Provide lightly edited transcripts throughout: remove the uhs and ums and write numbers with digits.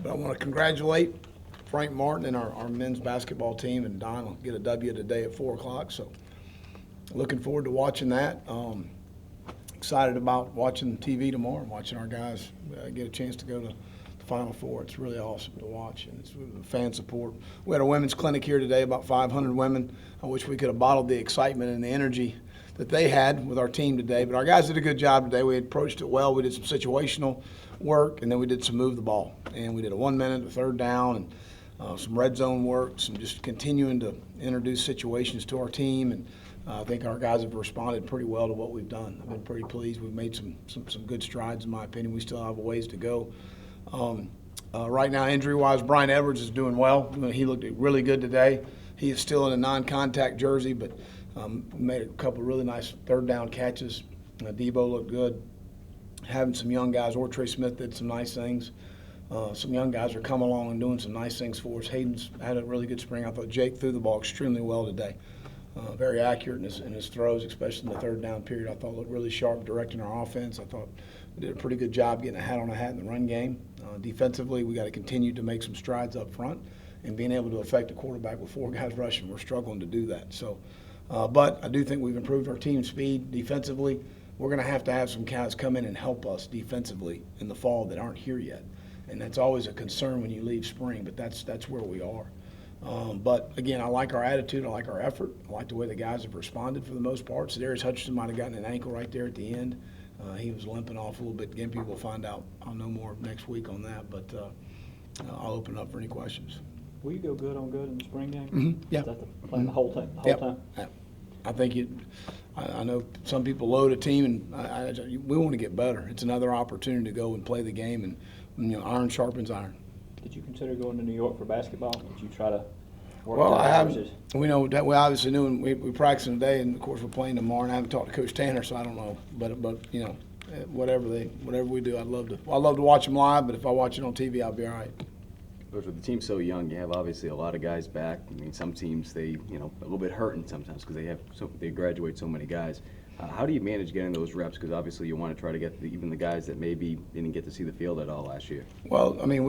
But I want to congratulate Frank Martin and our men's basketball team, and Don will get a W today at 4 o'clock. So looking forward to watching that. Excited about watching TV tomorrow and watching our guys get a chance to go to the Final Four. It's really awesome to watch, and it's fan support. We had a women's clinic here today, about 500 women. I wish we could have bottled the excitement and the energy that they had with our team today, but our guys did a good job today. We approached it well. We did some situational work, and then we did some move the ball. And we did a 1 minute, a third down, and some red zone work, some just continuing to introduce situations to our team. And I think our guys have responded pretty well to what we've done. I've been pretty pleased. We've made some good strides, in my opinion. We still have a ways to go. Right now, injury-wise, Brian Edwards is doing well. He looked really good today. He is still in a non-contact jersey, but made a couple of really nice third down catches. Debo looked good. Having some young guys, Trey Smith did some nice things. Some young guys are coming along and doing some nice things for us. Hayden's had a really good spring. I thought Jake threw the ball extremely well today. Very accurate in his throws, especially in the third down period. I thought looked really sharp directing our offense. I thought we did a pretty good job getting a hat on a hat in the run game. Defensively, we got to continue to make some strides up front and being able to affect the quarterback with 4 guys rushing. We're struggling to do that. So, but I do think we've improved our team speed defensively. We're going to have some guys come in and help us defensively in the fall that aren't here yet. And that's always a concern when you leave spring, but that's where we are. But again, I like our attitude. I like our effort. I like the way the guys have responded for the most part. Darius Hutchinson might have gotten an ankle right there at the end. He was limping off a little bit. Again, people will find out. I'll know more next week on that, but I'll open up for any questions. Will you go good on good in the spring game? Mm-hmm. Yeah. Is that the plan the whole time? Yeah. I think I know some people load a team, and we want to get better. It's another opportunity to go and play the game, and iron sharpens iron. Did you consider going to New York for basketball? Did you try to work Well, that I out, haven't. We know that we obviously knew, and we practicing today, and of course we're playing tomorrow. And I haven't talked to Coach Tanner, so I don't know. But whatever we do, I'd love to watch them live. But if I watch it on TV, I'll be all right. But with the team so young, you have obviously a lot of guys back. I mean, some teams they a little bit hurting sometimes because they graduate so many guys. How do you manage getting those reps? Because obviously you want to try to get even the guys that maybe didn't get to see the field at all last year. Well, I mean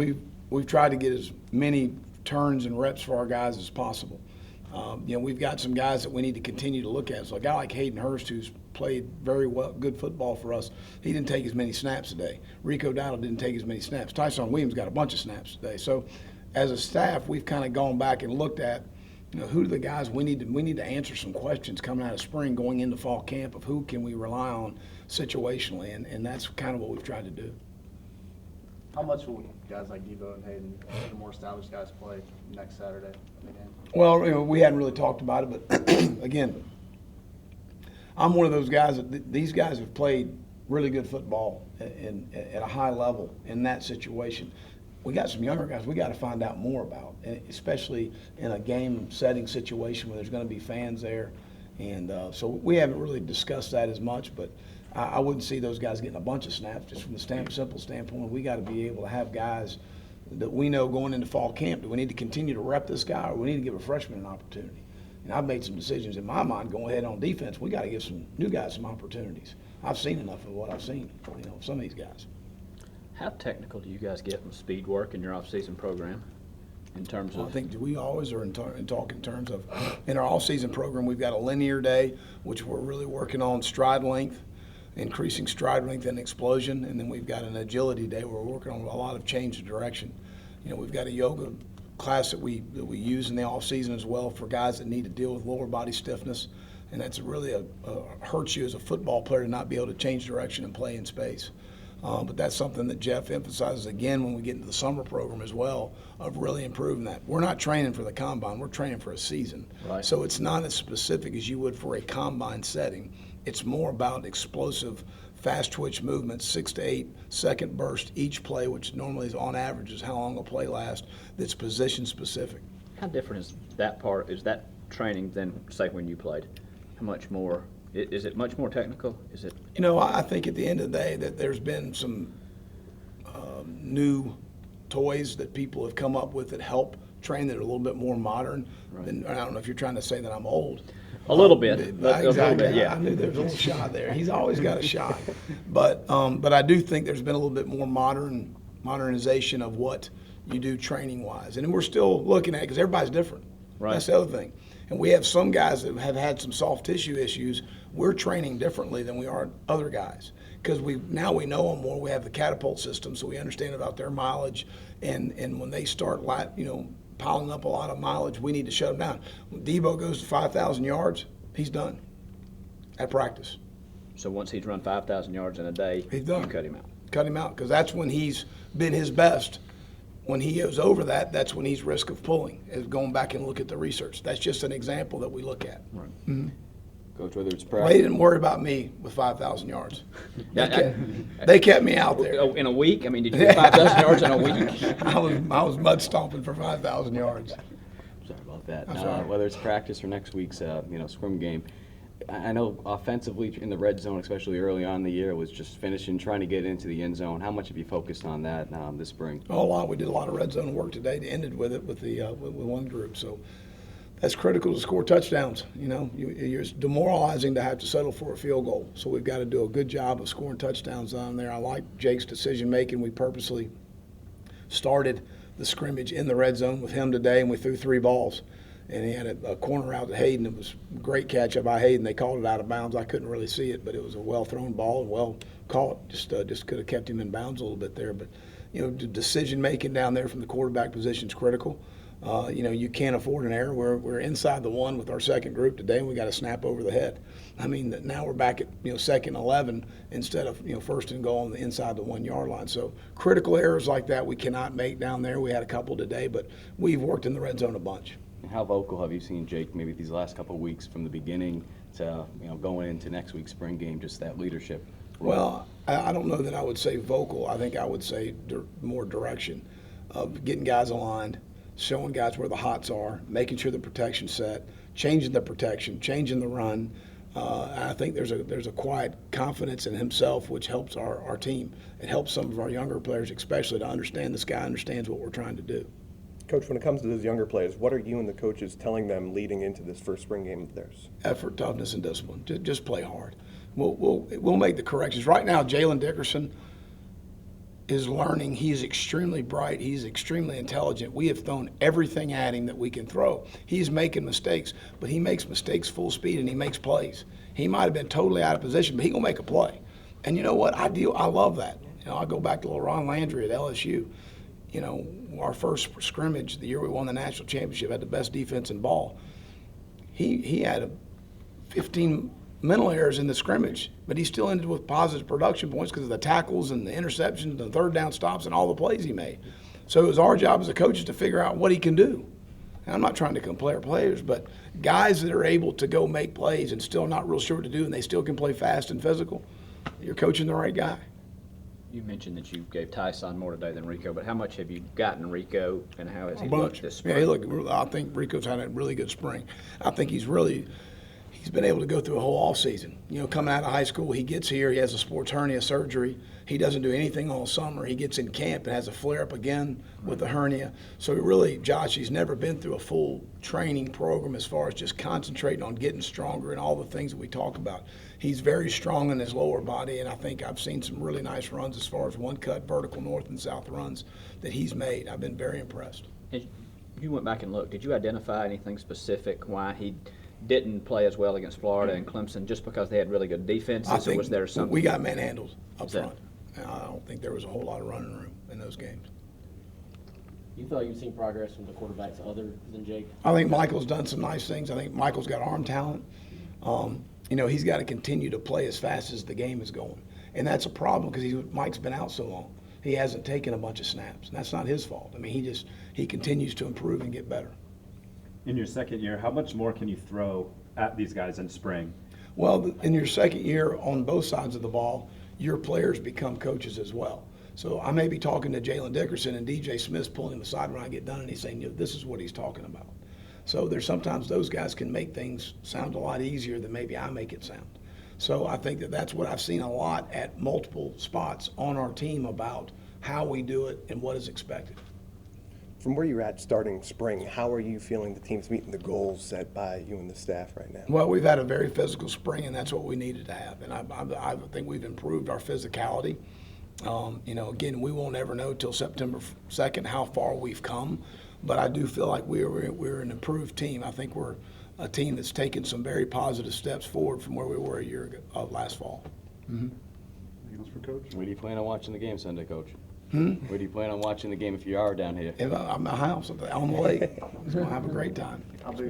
we've tried to get as many turns and reps for our guys as possible. We've got some guys that we need to continue to look at. So a guy like Hayden Hurst, who's played very well, good football for us, he didn't take as many snaps today. Rico Dowdle didn't take as many snaps. Tyson Williams got a bunch of snaps today. So as a staff, we've kind of gone back and looked at, who are the guys we need to answer some questions coming out of spring, going into fall camp of who can we rely on situationally, and that's kind of what we've tried to do. How much will guys like Debo and Hayden, the more established guys, play next Saturday in the game? Well, we hadn't really talked about it, but again, I'm one of those guys that these guys have played really good football at a high level in that situation. We got some younger guys we got to find out more about, especially in a game setting situation where there's going to be fans there. And so we haven't really discussed that as much, but I wouldn't see those guys getting a bunch of snaps. Just from the simple standpoint, we got to be able to have guys that we know going into fall camp. Do we need to continue to rep this guy, or we need to give a freshman an opportunity? And I've made some decisions in my mind going ahead on defense. We got to give some new guys some opportunities. I've seen enough of what I've seen, some of these guys. How technical do you guys get from speed work in your off-season program? In terms of, I think we always are in talk in terms of, in our off-season program, we've got a linear day, which we're really working on stride length, increasing stride length and explosion, and then we've got an agility day where we're working on a lot of change of direction. We've got a yoga class that we use in the off-season as well for guys that need to deal with lower body stiffness, and that's really hurts you as a football player to not be able to change direction and play in space. But that's something that Jeff emphasizes again when we get into the summer program as well, of really improving that. We're not training for the combine, we're training for a season. Right. So it's not as specific as you would for a combine setting. It's more about explosive, fast twitch movements, 6 to 8 second burst each play, which normally is on average is how long a play lasts, that's position specific. how different is that training than, say, when you played? How much more? Is it much more technical? Is it? I think at the end of the day that there's been some new toys that people have come up with that help train that are a little bit more modern. Right. Than, I don't know if you're trying to say that I'm old. A little bit. Exactly. A little bit, yeah. I knew there was a little shot there. He's always got a shot. But I do think there's been a little bit more modern modernization of what you do training-wise. And we're still looking at it because everybody's different. Right. That's the other thing. And we have some guys that have had some soft tissue issues. We're training differently than we are other guys because now we know them more. We have the catapult system, so we understand about their mileage. And when they start, piling up a lot of mileage, we need to shut them down. When Debo goes to 5,000 yards, he's done at practice. So once he's run 5,000 yards in a day, He's done. you cut him out. Cut him out because that's when he's been his best. When he goes over that, that's when he's risk of pulling, is going back and look at the research. That's just an example that we look at. Right. Coach, whether it's Well, they practice. didn't worry about me with 5,000 yards. Yeah, They kept me out there. In a week? I mean, did you get 5,000 yards in a week? I was mud stomping for 5,000 yards. Sorry about that. That's all right. Whether it's practice or next week's scrim game, I know offensively in the red zone, especially early on in the year, was just finishing, trying to get into the end zone. How much have you focused on that this spring? A lot. We did a lot of red zone work today. Ended with it with one group. So that's critical to score touchdowns. You're demoralizing to have to settle for a field goal. So we've got to do a good job of scoring touchdowns down there. I like Jake's decision making. We purposely started the scrimmage in the red zone with him today, and we threw 3 balls. And he had a corner out to Hayden. It was a great catch up by Hayden. They called it out of bounds. I couldn't really see it, but it was a well-thrown ball and well caught. Just could have kept him in bounds a little bit there. But, the decision-making down there from the quarterback position is critical. You can't afford an error. We're inside the 1 with our second group today, and we got to snap over the head. I mean, now we're back at, second 11 instead of, first and goal on the inside the 1 yard line. So critical errors like that we cannot make down there. We had a couple today, but we've worked in the red zone a bunch. How vocal have you seen Jake maybe these last couple of weeks from the beginning to going into next week's spring game, just that leadership role? Well, I don't know that I would say vocal. I think I would say more direction of getting guys aligned, showing guys where the hots are, making sure the protection's set, changing the protection, changing the run. I think there's a quiet confidence in himself, which helps our team. It helps some of our younger players especially to understand this guy understands what we're trying to do. Coach, when it comes to those younger players, what are you and the coaches telling them leading into this first spring game of theirs? Effort, toughness, and discipline. Just play hard. We'll make the corrections. Right now, Jalen Dickerson is learning. He's extremely bright. He's extremely intelligent. We have thrown everything at him that we can throw. He's making mistakes, but he makes mistakes full speed and he makes plays. He might have been totally out of position, but he gonna make a play. And you know what? I love that. I go back to little Ron Landry at LSU. Our first scrimmage, the year we won the national championship, had the best defense in ball. He had 15 mental errors in the scrimmage, but he still ended with positive production points because of the tackles and the interceptions and the third down stops and all the plays he made. So it was our job as a coaches to figure out what he can do. And I'm not trying to compare players, but guys that are able to go make plays and still not real sure what to do and they still can play fast and physical, you're coaching the right guy. You mentioned that you gave Tyson more today than Rico, but how much have you gotten Rico, and how has he A looked bunch. this Yeah, spring? I think Rico's had a really good spring. I think he's been able to go through a whole off season. Coming out of high school, he gets here, he has a sports hernia surgery. He doesn't do anything all summer. He gets in camp and has a flare up again with the hernia. So really, Josh, he's never been through a full training program as far as just concentrating on getting stronger and all the things that we talk about. He's very strong in his lower body, and I think I've seen some really nice runs as far as one-cut vertical north and south runs that he's made. I've been very impressed. You went back and looked. Did you identify anything specific why he didn't play as well against Florida and Clemson, just because they had really good defenses? I think or was there something? we got manhandled up Is that- front. I don't think there was a whole lot of running room in those games. You feel like you've seen progress from the quarterbacks other than Jake? I think Michael's done some nice things. I think Michael's got arm talent. He's got to continue to play as fast as the game is going. And that's a problem because Mike's been out so long. He hasn't taken a bunch of snaps. And that's not his fault. I mean, he continues to improve and get better. In your second year, how much more can you throw at these guys in spring? Well, in your second year on both sides of the ball, your players become coaches as well. So I may be talking to Jalen Dickerson and DJ Smith's pulling him aside when I get done and he's saying, this is what he's talking about. So there's sometimes those guys can make things sound a lot easier than maybe I make it sound. So I think that's what I've seen a lot at multiple spots on our team about how we do it and what is expected. From where you're at starting spring, how are you feeling the team's meeting the goals set by you and the staff right now? Well, we've had a very physical spring, and that's what we needed to have. And I think we've improved our physicality. You know, again, we won't ever know till September 2nd how far we've come, but I do feel like we're an improved team. I think we're a team that's taken some very positive steps forward from where we were a year ago, last fall. Anything else for Coach? Where do you plan on watching the game Sunday, Coach? Where do you plan on watching the game if you are down here? If I'm at my house on the lake, so I'll have a great time. I'll be